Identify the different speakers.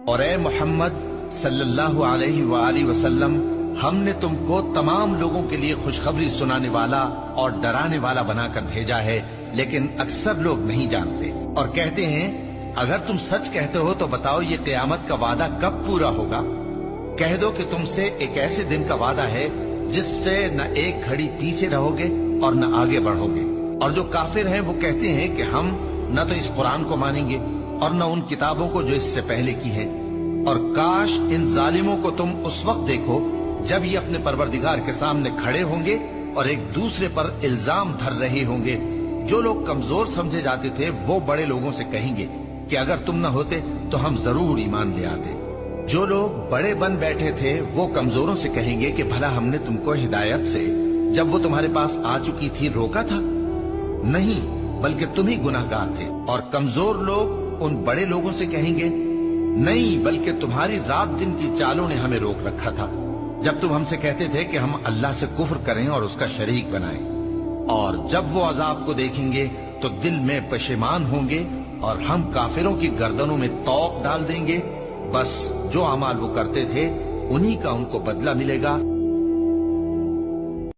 Speaker 1: اور اے محمد صلی اللہ علیہ وآلہ وسلم، ہم نے تم کو تمام لوگوں کے لیے خوشخبری سنانے والا اور ڈرانے والا بنا کر بھیجا ہے، لیکن اکثر لوگ نہیں جانتے اور کہتے ہیں اگر تم سچ کہتے ہو تو بتاؤ یہ قیامت کا وعدہ کب پورا ہوگا؟ کہہ دو کہ تم سے ایک ایسے دن کا وعدہ ہے جس سے نہ ایک گھڑی پیچھے رہو گے اور نہ آگے بڑھو گے۔ اور جو کافر ہیں وہ کہتے ہیں کہ ہم نہ تو اس قرآن کو مانیں گے اور نہ ان کتابوں کو جو اس سے پہلے کی ہیں، اور کاش ان ظالموں کو تم اس وقت دیکھو جب یہ اپنے پروردگار کے سامنے کھڑے ہوں گے اور ایک دوسرے پر الزام دھر رہے ہوں گے۔ جو لوگ کمزور سمجھے جاتے تھے وہ بڑے لوگوں سے کہیں گے کہ اگر تم نہ ہوتے تو ہم ضرور ایمان لے آتے۔ جو لوگ بڑے بن بیٹھے تھے وہ کمزوروں سے کہیں گے کہ بھلا ہم نے تم کو ہدایت سے جب وہ تمہارے پاس آ چکی تھی روکا تھا؟ نہیں، بلکہ تم ہی گناہ گار تھے۔ اور کمزور لوگ ان بڑے لوگوں سے کہیں گے نہیں، بلکہ تمہاری رات دن کی چالوں نے ہمیں روک رکھا تھا جب تم ہم سے کہتے تھے کہ ہم اللہ سے کفر کریں اور اس کا شریک بنائیں۔ اور جب وہ عذاب کو دیکھیں گے تو دل میں پشیمان ہوں گے اور ہم کافروں کی گردنوں میں طوق ڈال دیں گے۔ بس جو اعمال وہ کرتے تھے انہی کا ان کو بدلہ ملے گا۔